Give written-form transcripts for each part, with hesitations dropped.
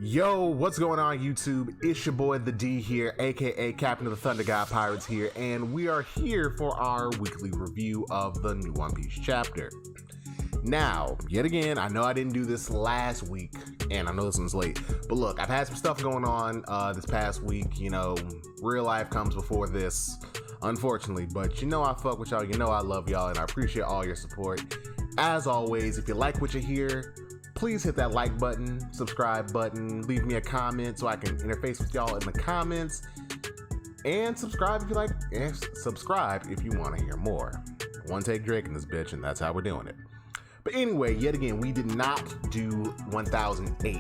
Yo, what's going on YouTube? It's your boy The D here, aka Captain of the Thunder God Pirates here, and we are here for our weekly review of the new One Piece chapter. Now, yet again, I know I didn't do this last week, and I know this one's late, but look, I've had some stuff going on this past week. You know, real life comes before this, unfortunately, but you know I fuck with y'all, you know I love y'all, and I appreciate all your support. As always, if you like what you hear, please hit that like button, subscribe button, leave me a comment so I can interface with y'all in the comments, and subscribe if you like, and subscribe if you want to hear more. One take Drake in this bitch, and that's how we're doing it. But anyway, yet again, we did not do 1008,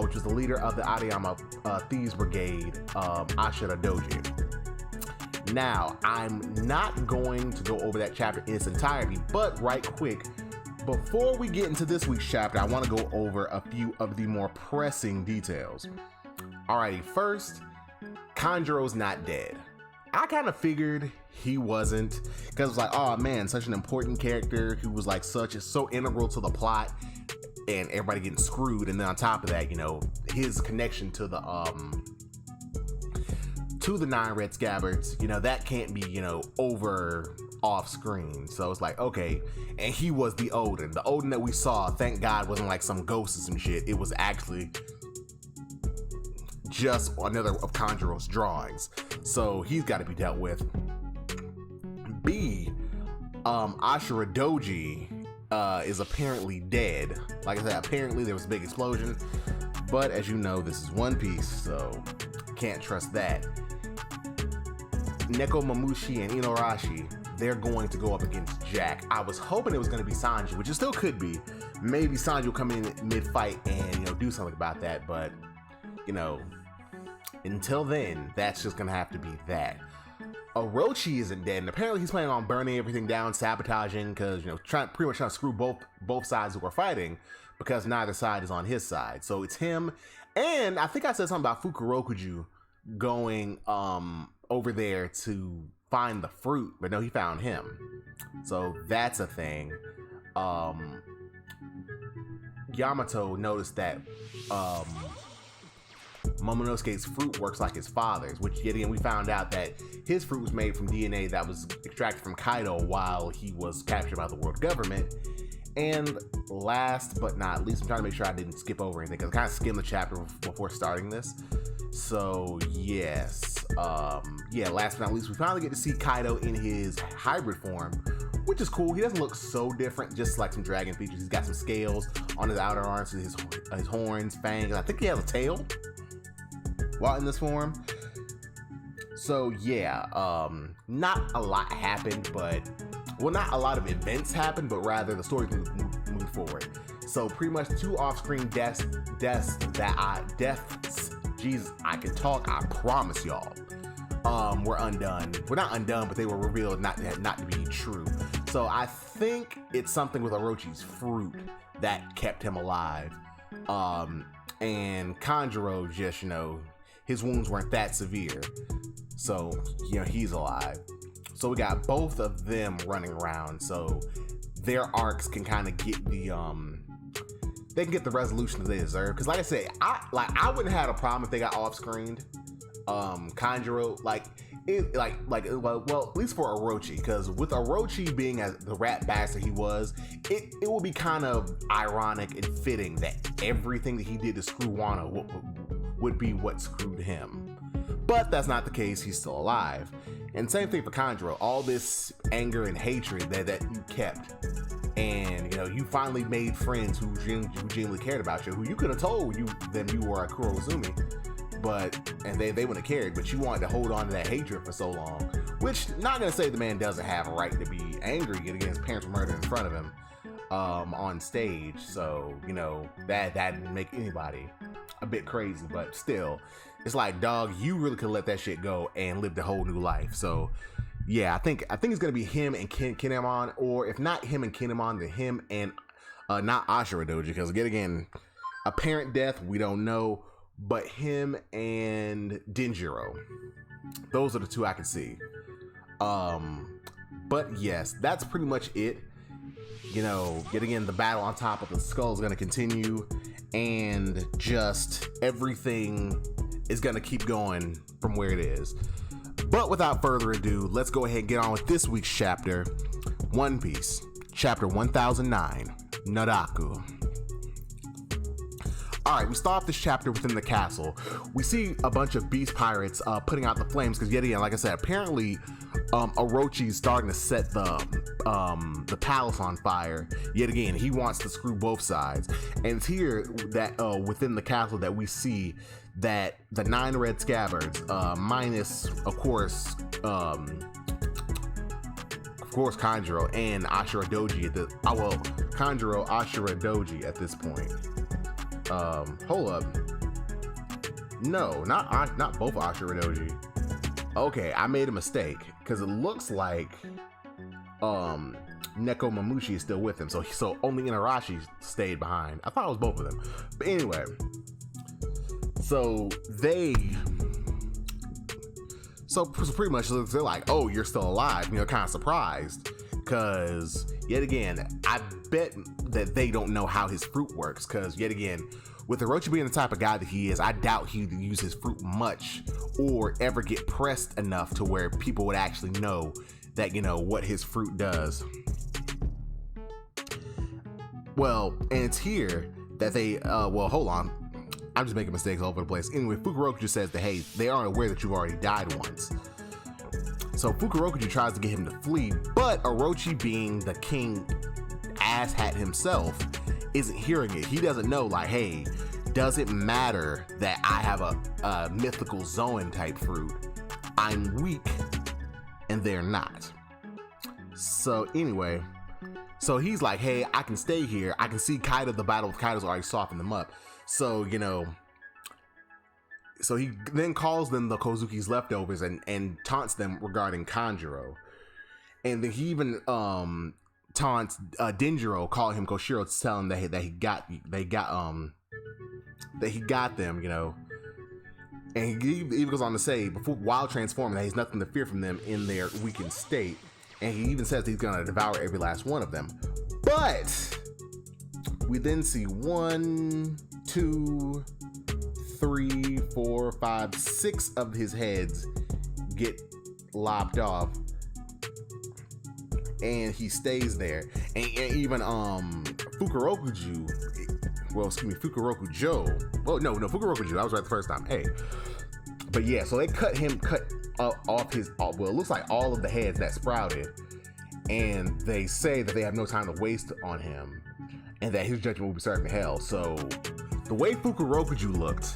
which was the leader of the Adayama Thieves Brigade, Ashura Doji. Now, I'm not going to go over that chapter in its entirety, but right quick, before we get into this week's chapter, I want to go over a few of the more pressing details. Alrighty, first, Kanjuro's not dead. I kind of figured he wasn't, because it was like, oh man, such an important character who was like so integral to the plot, and everybody getting screwed, and then on top of that, you know, his connection to the Nine Red Scabbards, you know, that can't be, you know, over off screen. So it's like, okay, and he was the Odin. The Odin that we saw, thank God, wasn't like some ghost or some shit. It was actually just another of Kanjuro's drawings. So he's got to be dealt with. B, Ashura Doji is apparently dead. Like I said, apparently there was a big explosion, but as you know, this is One Piece, so can't trust that. Neko Mamushi and Inuarashi, they're going to go up against Jack. I was hoping it was going to be Sanji, which it still could be. Maybe Sanji will come in mid-fight and, you know, do something about that, but, you know, until then, that's just going to have to be that. Orochi isn't dead, and apparently he's planning on burning everything down, sabotaging, because, you know, pretty much trying to screw both sides who are fighting, because neither side is on his side. So it's him, and I think I said something about Fukurokuju going over there to find the fruit, but no, he found him. So that's a thing. Yamato noticed that Momonosuke's fruit works like his father's, which yet again we found out that his fruit was made from DNA that was extracted from Kaido while he was captured by the world government. And last but not least, I'm trying to make sure I didn't skip over anything because I kind of skimmed the chapter before starting this. So yes, last but not least, we finally get to see Kaido in his hybrid form, which is cool. He doesn't look so different, just like some dragon features. He's got some scales on his outer arms, his horns, fangs. I think he has a tail while in this form. So yeah, not a lot happened, but well, not a lot of events happened, but rather the story moved forward. So pretty much two off-screen deaths. Jesus, I can talk, I promise y'all. Were undone. Well, not undone, but they were revealed not to be true. So I think it's something with Orochi's fruit that kept him alive. And Kanjuro just, you know, his wounds weren't that severe. So, you know, he's alive. So we got both of them running around. So their arcs can kind of get the they can get the resolution that they deserve. Because like I said, I wouldn't have had a problem if they got off-screened. Kanjuro, well, at least for Orochi, because with Orochi being as the rat bastard he was, it would be kind of ironic and fitting that everything that he did to screw Wano would be what screwed him. But that's not the case. He's still alive. And same thing for Kanjuro. All this anger and hatred that you kept, and you know, you finally made friends who genuinely cared about you, who you could have told them you were a Kuro Uzumi, and they wouldn't have cared, but you wanted to hold on to that hatred for so long. Which, not gonna say the man doesn't have a right to be angry against his parents were murdered in front of him on stage. So you know that didn't make anybody a bit crazy, but still, it's like, dog, you really could let that shit go and lived a whole new life. So yeah, I think it's gonna be him and Kinemon, or if not him and Kinemon, then him and not Ashura Doji, because again, apparent death we don't know, but him and Denjiro, those are the two I can see. But yes, that's pretty much it. yet again, the battle on top of the skull is going to continue, and just everything is going to keep going from where it is. But without further ado, let's go ahead and get on with this week's chapter, One Piece, chapter 1009, Naraku. Alright, we start off this chapter within the castle. We see a bunch of beast pirates putting out the flames, because yet again, like I said, apparently Orochi's starting to set the palace on fire. Yet again, he wants to screw both sides. And it's here that within the castle that we see that the 9 red scabbards, minus of course Kanjuro and Ashura Doji Kanjuro, Ashura Doji at this point. Hold up. No, not both Ashura Doji. Okay, I made a mistake, because it looks like Neko Mamushi is still with him, so only Inarashi stayed behind. I thought it was both of them. But anyway, so pretty much they're like, oh, you're still alive, kind of surprised, because yet again, I bet that they don't know how his fruit works, because yet again, with Orochi being the type of guy that he is, I doubt he'd use his fruit much or ever get pressed enough to where people would actually know that, what his fruit does. Well, and it's here that they, hold on. I'm just making mistakes all over the place. Anyway, Fukurokuju says that, hey, they aren't aware that you've already died once. So Fukurokuju tries to get him to flee, but Orochi, being the king asshat himself, isn't hearing it. He doesn't know, like, hey, does it matter that I have a mythical Zoan type fruit? I'm weak and they're not. So anyway, so he's like, hey, I can stay here. I can see Kaido, the battle with Kaido's already softened them up. So, so he then calls them the Kozuki's leftovers and taunts them regarding Kanjuro. And then he even taunts Denjiro, calling him Koshiro, to tell him that he got them, And he even goes on to say, while transforming, that he's nothing to fear from them in their weakened state. And he even says that he's gonna devour every last one of them. But we then see 1, 2, 3, 4, 5, 6 of his heads get lopped off, and he stays there. And even Fukurokuju, Fukurokujo. Oh no, Fukurokuju. I was right the first time. Hey, but yeah, so they cut off his. Well, it looks like all of the heads that sprouted, and they say that they have no time to waste on him, and that his judgment will be served in hell. So the way Fukurokuju looked,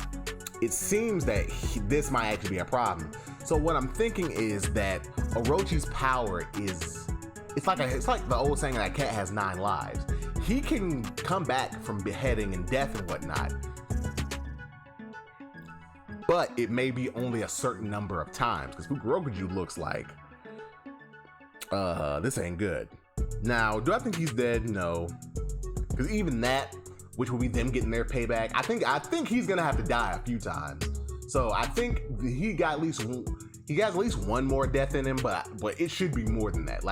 it seems that this might actually be a problem. So what I'm thinking is that Orochi's power is, it's like the old saying that a cat has 9 lives. He can come back from beheading and death and whatnot, but it may be only a certain number of times, because Fukurokuju looks like this ain't good. Now, do I think he's dead? No, because even that, which will be them getting their payback, I think he's gonna have to die a few times. So I think he got at least one more death in him, but it should be more than that.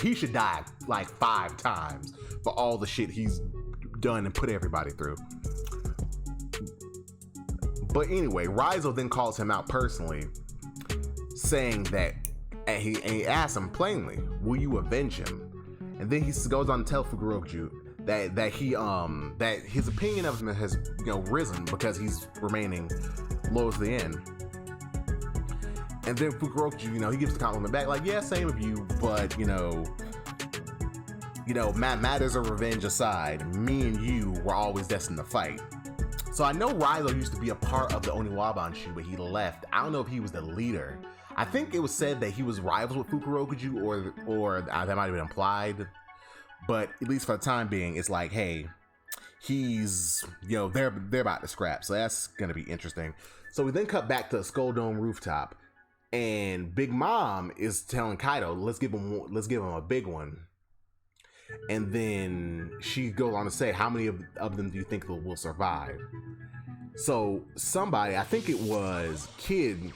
He should die like 5 times for all the shit he's done and put everybody through. But anyway, Raizo then calls him out personally, saying that, and he asks him plainly, will you avenge him? And then he goes on to tell Fukurokuju that his opinion of him has risen because he's remaining low to the end. And then Fukurokuju, he gives the compliment back, like, yeah, same of you, but matters of revenge aside, me and you were always destined to fight. So I know Raizo used to be a part of the Oniwabanshu, but he left. I don't know if he was the leader. I think it was said that he was rivals with Fukurokuju, or that might have been implied. But at least for the time being, it's like, hey, he's, they're about to scrap. So that's going to be interesting. So we then cut back to the Skull Dome rooftop, and Big Mom is telling Kaido, let's give him a big one. And then she goes on to say, how many of them do you think will survive? So somebody, I think it was Kid,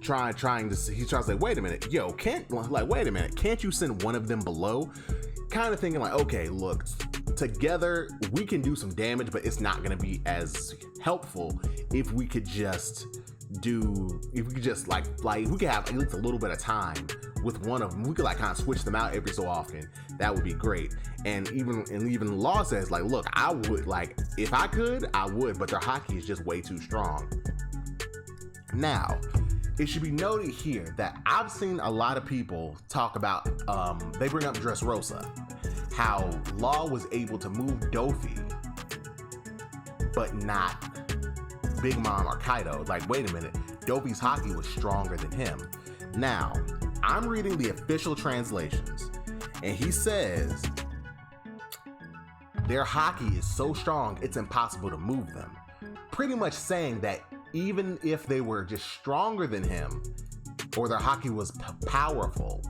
trying to say, wait a minute, wait a minute, can't you send one of them below? kind of thinking like, okay, look, together we can do some damage, but it's not going to be as helpful if we could just like we could have at least a little bit of time with one of them. We could like kind of switch them out every so often. That would be great. And even Law says like, look, I would, like, if I could, I would, but their hockey is just way too strong. Now, it should be noted here that I've seen a lot of people talk about, they bring up Dressrosa, how Law was able to move Dofi, but not Big Mom or Kaido. Like, wait a minute, Dofi's hockey was stronger than him. Now, I'm reading the official translations, and he says their hockey is so strong, it's impossible to move them. Pretty much saying that even if they were just stronger than him, or their hockey was powerful,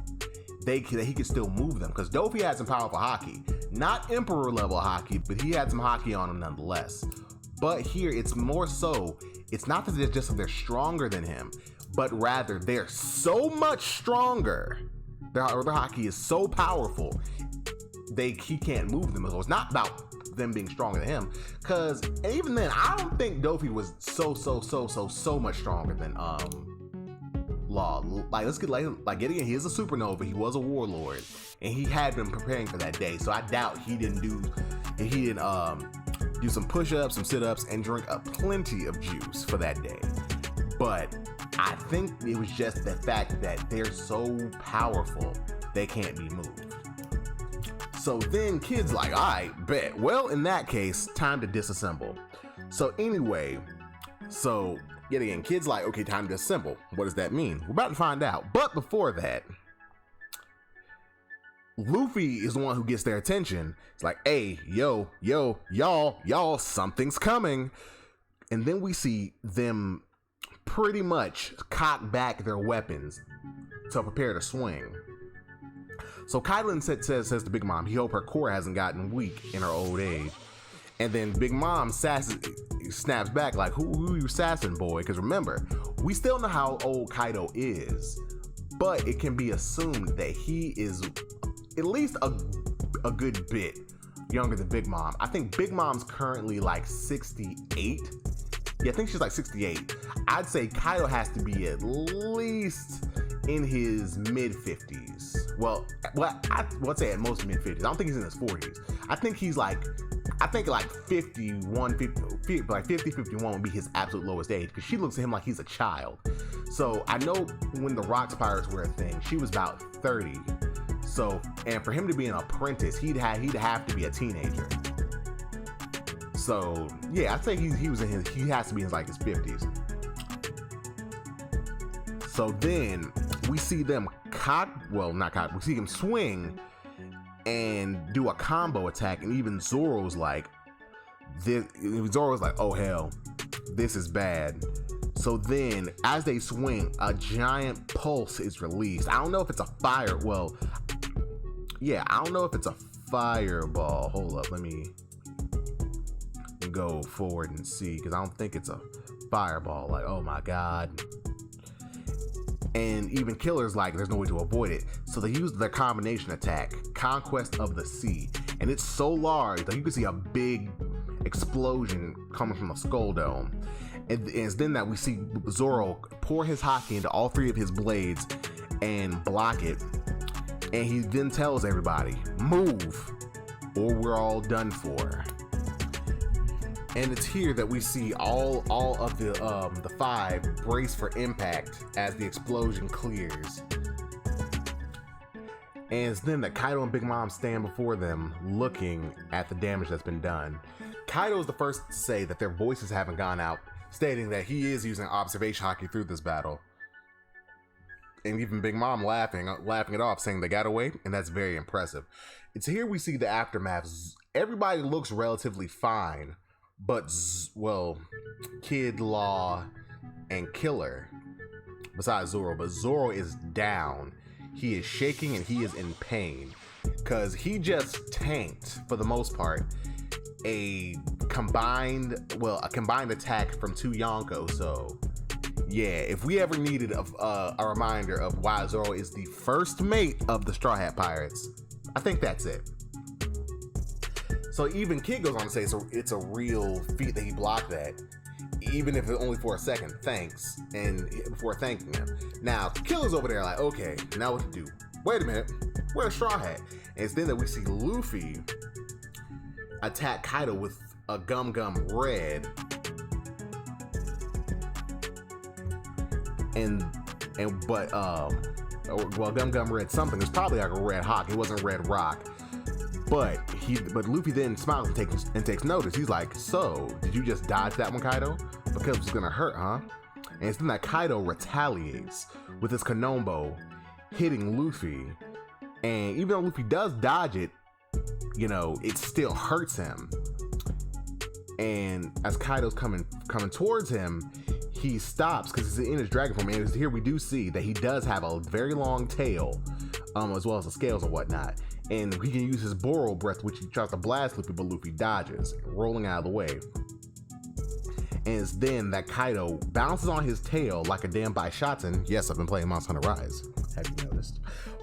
he could still move them. Because Dofi had some powerful hockey. Not Emperor level hockey, but he had some hockey on him nonetheless. But here, it's more so, it's not that they're stronger than him, but rather they're so much stronger. Their hockey is so powerful, he can't move them. So it's not about them being stronger than him, because even then, I don't think Dofi was so much stronger than Law. Like, let's get like getting in. He is a supernova. He was a warlord, and he had been preparing for that day. So I doubt he didn't do some push-ups, some sit-ups, and drink plenty of juice for that day. But I think it was just the fact that they're so powerful, they can't be moved. So then Kid's like, all right, bet. Well, in that case, time to disassemble. So anyway, yet again, Kid's like, okay, time to disassemble. What does that mean? We're about to find out. But before that, Luffy is the one who gets their attention. It's like, hey, y'all, something's coming. And then we see them pretty much cock back their weapons to prepare to swing. So Kylan says to Big Mom, he hope her core hasn't gotten weak in her old age. And then Big Mom snaps back like, who you sassing, boy? Because remember, we still know how old Kaido is, but it can be assumed that he is at least a good bit younger than Big Mom. I think Big Mom's currently like 68. Yeah, I think she's like 68. I'd say Kaido has to be at least in his mid-50s. Well, I'd say at most mid-50s. I don't think he's in his 40s. I think he's like 51, 51 would be his absolute lowest age, because she looks at him like he's a child. So I know when the Rocks Pirates were a thing, she was about 30. So, and for him to be an apprentice, he'd have to be a teenager. So yeah, I'd say he has to be in like his 50s. So then we see them we see him swing and do a combo attack, and even Zoro's like, oh hell, this is bad. So then as they swing, a giant pulse is released. I don't know if it's a fire. Well, yeah, I don't know if it's a fireball. Hold up, let me go forward and see, because I don't think it's a fireball. Like, oh my god. And even Killer's like, there's no way to avoid it. So they use their combination attack, Conquest of the Sea. And it's so large that you can see a big explosion coming from the Skull Dome. And it's then that we see Zoro pour his haki into all three of his blades and block it. And he then tells everybody, move, or we're all done for. And it's here that we see all of the five brace for impact as the explosion clears. And it's then that Kaido and Big Mom stand before them looking at the damage that's been done. Kaido is the first to say that their voices haven't gone out, stating that he is using observation haki through this battle. And even Big Mom laughing it off, saying they got away, and that's very impressive. It's here we see the aftermath. Everybody looks relatively fine, but, well, Kid, Law, and Killer, besides Zoro, but Zoro is down. He is shaking and he is in pain, because he just tanked, for the most part, a combined attack from two Yonko. So yeah, if we ever needed a reminder of why Zoro is the first mate of the Straw Hat Pirates, I think that's it. So even Kid goes on to say it's a real feat that he blocked that, even if it's only for a second. Thanks, and before thanking him. Now Killer's over there like, okay, now what to do? Wait a minute, where's Straw Hat? And it's then that we see Luffy attack Kaido with a Gum Gum Red, well, Gum Gum Red something. It's probably like a Red Hawk. It wasn't Red Rock. But Luffy then smiles and takes notice. He's like, so, did you just dodge that one, Kaido? Because it's gonna hurt, huh? And it's then that Kaido retaliates with his Konombo, hitting Luffy. And even though Luffy does dodge it, you know, it still hurts him. And as Kaido's coming towards him, he stops because he's in his dragon form. And here we do see that he does have a very long tail, as well as the scales and whatnot. And he can use his Boro breath, which he tries to blast Luffy, but Luffy dodges, rolling out of the way. And it's then that Kaido bounces on his tail like a damn Baishaten. Yes, I've been playing Monster Hunter Rise. Have you noticed?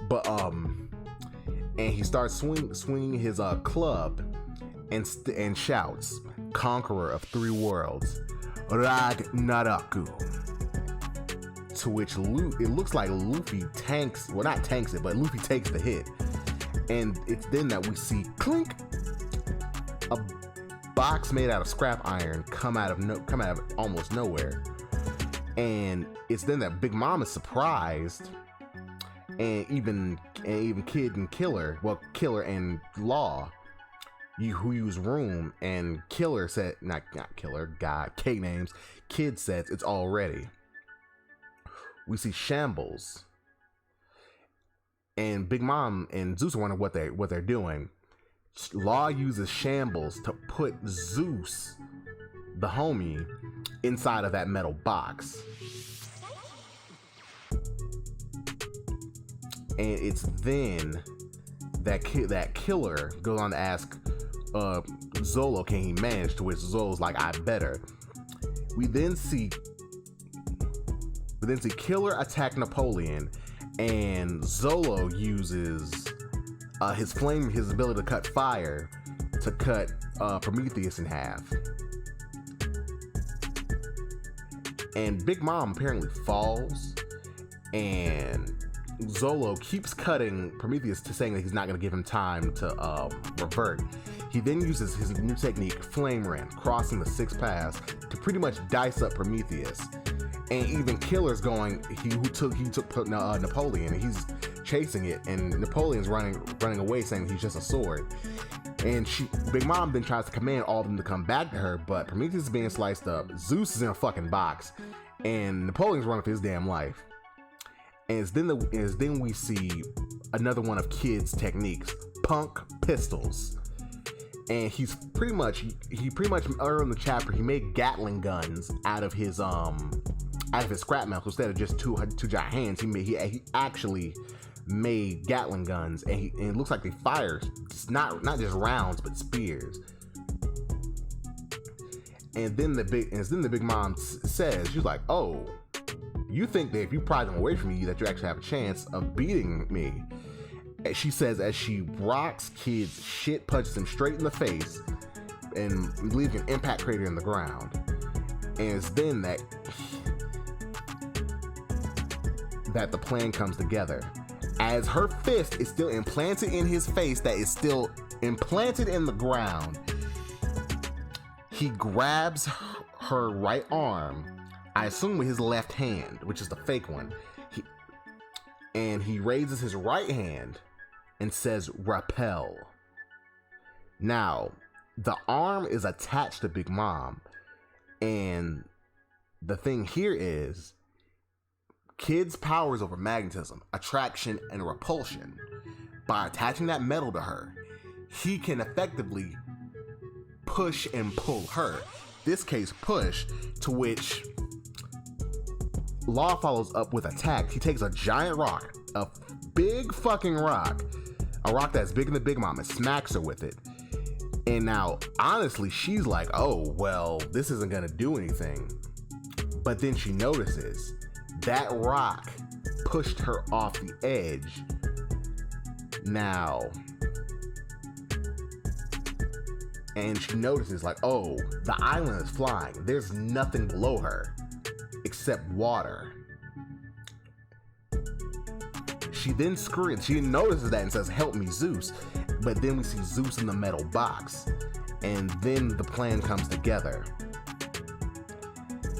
But and he starts swinging his club and shouts, "Conqueror of three worlds, Ragnaraku." To which it looks like Luffy tanks, well, not tanks it, but Luffy takes the hit. And it's then that we see clink, a box made out of scrap iron come out of almost nowhere. And it's then that Big Mom is surprised, and even Kid and Killer and Law, who use room, and Killer said, not Killer, God, K names, Kid says it's all ready. We see Shambles, and Big Mom and Zeus are wondering what they're doing. Law uses Shambles to put Zeus, the homie, inside of that metal box. And it's then that Killer goes on to ask Zolo, can he manage? To which Zolo's like, I better. We then see Killer attack Napoleon, and Zolo uses his ability to cut fire to cut Prometheus in half. And Big Mom apparently falls, and Zolo keeps cutting Prometheus to saying that he's not going to give him time to revert. He then uses his new technique, Flame Rend, crossing the 6 paths to pretty much dice up Prometheus. And even Killer's going, he took Napoleon, and he's chasing it, and Napoleon's running away, saying he's just a sword. And Big Mom then tries to command all of them to come back to her, but Prometheus is being sliced up, Zeus is in a fucking box, and Napoleon's running for his damn life. And it's then we see another one of Kid's techniques, Punk Pistols. And he pretty much earlier in the chapter, he made Gatling guns out of his scrap metal. Instead of just two giant hands, he actually made Gatling guns, and it looks like they fire not just rounds but spears. And then the Big Mom says, she's like, oh, you think that if you pry them away from me that you actually have a chance of beating me. And she says as she rocks Kid's shit, punches him straight in the face, and leaving an impact crater in the ground. And it's then that the plan comes together. As her fist is still implanted in his face, that is still implanted in the ground, he grabs her right arm, I assume with his left hand, which is the fake one, and he raises his right hand and says, repel. Now, the arm is attached to Big Mom, and the thing here is, Kid's powers over magnetism, attraction, and repulsion. By attaching that metal to her, he can effectively push and pull her. This case, push, to which Law follows up with attack. He takes a giant rock, a big fucking rock, a rock that's bigger than Big Mom, and smacks her with it. And now, honestly, she's like, oh, well, this isn't gonna do anything. But then she notices that rock pushed her off the edge. Now, and she notices like, oh, the island is flying. There's nothing below her except water. She then screams. She notices that and says, help me, Zeus. But then we see Zeus in the metal box. And then the plan comes together.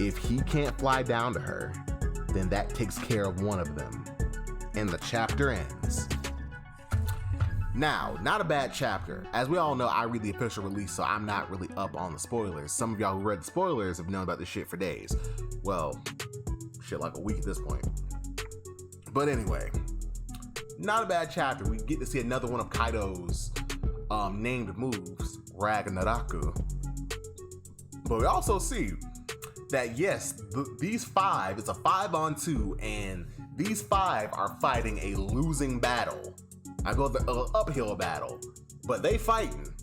If he can't fly down to her, then that takes care of one of them. And the chapter ends. Now, not a bad chapter. As we all know, I read the official release, so I'm not really up on the spoilers. Some of y'all who read the spoilers have known about this shit for days. Well, shit, like a week at this point. But anyway, not a bad chapter. We get to see another one of Kaido's named moves, Ragnarok. But we also see that yes, these five, it's a 5-on-2, and these five are fighting a losing battle. I go the uphill battle, but they fighting,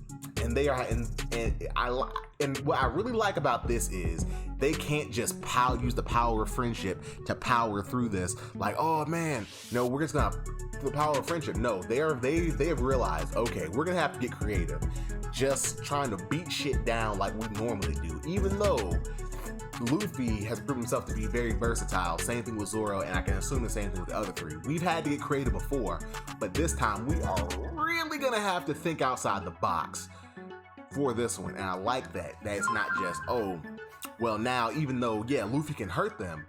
and they are, and what I really like about this is they can't just use the power of friendship to power through this. Like, oh man, no, we're just gonna the power of friendship. No, they have realized, okay, we're gonna have to get creative, just trying to beat shit down like we normally do, even though Luffy has proven himself to be very versatile. Same thing with Zoro, and I can assume the same thing with the other three. We've had to get creative before, but this time we are really gonna have to think outside the box for this one. And I like that it's not just, oh, well now, even though, yeah, Luffy can hurt them,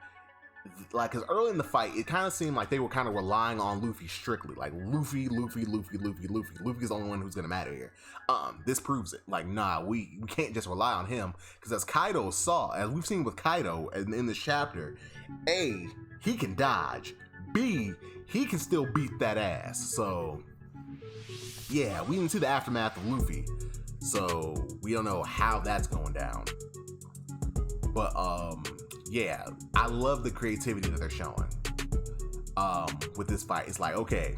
like, because early in the fight, it kind of seemed like they were kind of relying on Luffy strictly. Like, Luffy's the only one who's gonna matter here. This proves it. Like, nah, we can't just rely on him, because as Kaido saw, as we've seen with Kaido in this chapter, A, he can dodge. B, he can still beat that ass. So, yeah, we didn't see the aftermath of Luffy, so we don't know how that's going down. But, yeah, I love the creativity that they're showing with this fight. It's like, okay,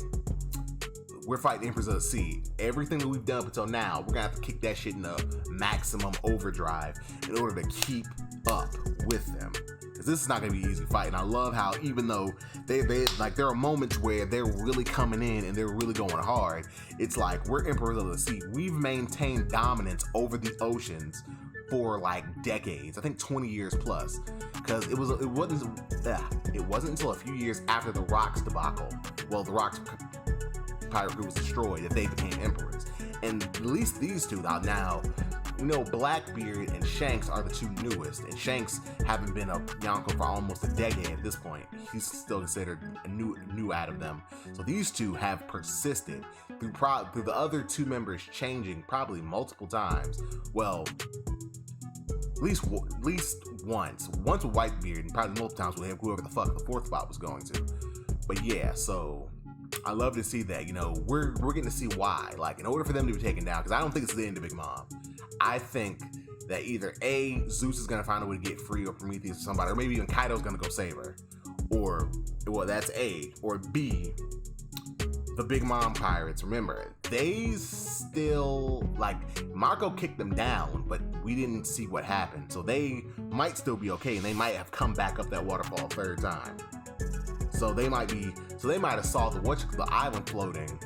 we're fighting Emperors of the Sea. Everything that we've done up until now, we're gonna have to kick that shit into maximum overdrive in order to keep up with them. Because this is not gonna be an easy fight. And I love how, even though they like, there are moments where they're really coming in and they're really going hard, it's like, we're Emperors of the Sea. We've maintained dominance over the oceans for like decades. I think 20 years plus, because it wasn't until a few years after the Rocks debacle, well, the Rocks pirate crew was destroyed, that they became emperors. And at least these two now, you know, Blackbeard and Shanks are the two newest, and Shanks haven't been a Yonko for almost a decade at this point. He's still considered a new out of them. So these two have persisted through the other two members changing probably multiple times. Well, at least once with Whitebeard, and probably multiple times with whoever the fuck the fourth spot was going to. But yeah, so I love to see that, you know, we're getting to see why. Like, in order for them to be taken down, because I don't think it's the end of Big Mom. I think that either A, Zeus is gonna find a way to get free, or Prometheus or somebody, or maybe even Kaido's gonna go save her. Or, well, that's A. Or B, the Big Mom pirates, remember, they still, like, Marco kicked them down, but we didn't see what happened. So they might still be okay, and they might have come back up that waterfall a third time. So they might have saw the island floating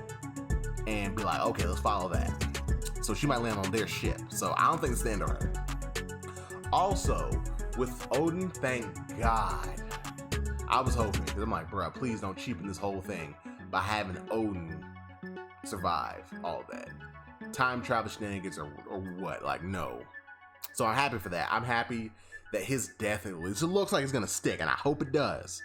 and be like, okay, let's follow that. So she might land on their ship. So I don't think it's the end of her. Also, with Odin, thank God. I was hoping, because I'm like, bruh, please don't cheapen this whole thing by having Odin survive all that. Time travel shenanigans or what? Like, no. So I'm happy for that. I'm happy that his death, it looks like it's gonna stick, and I hope it does.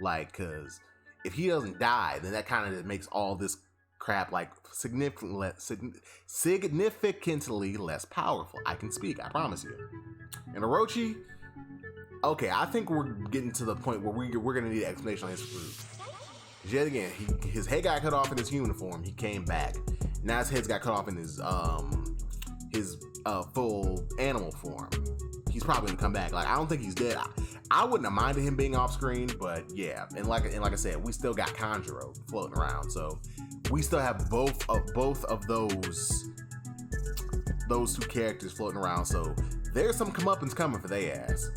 Like, cause if he doesn't die, then that kind of makes all this crap like significantly less powerful. I can speak, I promise you. And Orochi, okay, I think we're getting to the point where we're gonna need an explanation on his fruit. Yet again, his head got cut off in his human form. He came back. Now his head's got cut off in his full animal form. He's probably gonna come back. Like, I don't think he's dead. I wouldn't have minded him being off screen, but yeah. And like I said, we still got Kanjuro floating around, so we still have both of those two characters floating around. So there's some comeuppance coming for they ass.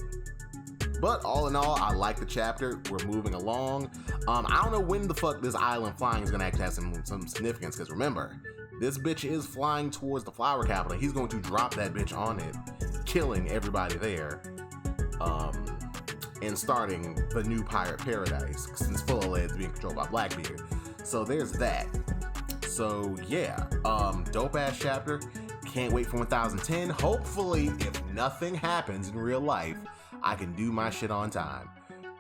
But all in all, I like the chapter. We're moving along. I don't know when the fuck this island flying is gonna actually have some significance, because remember, This bitch is flying towards the flower capital. He's going to drop that bitch on it, killing everybody there, and starting the new pirate paradise, since Full is being controlled by Blackbeard. So there's that. So yeah, dope ass chapter. Can't wait for 1010. Hopefully, if nothing happens in real life, I can do my shit on time.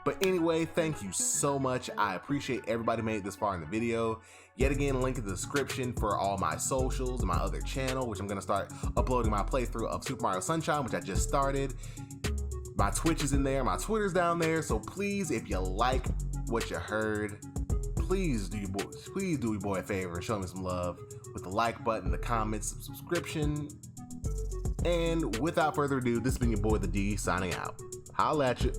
But anyway, thank you so much. I appreciate everybody made it this far in the video. Yet again, link in the description for all my socials and my other channel, which I'm going to start uploading my playthrough of Super Mario Sunshine, which I just started. My Twitch is in there, my Twitter's down there. So please, if you like what you heard, please do your boy a favor and show me some love with the like button, the comments, subscription. And without further ado, this has been your boy the D signing out. Holla at you.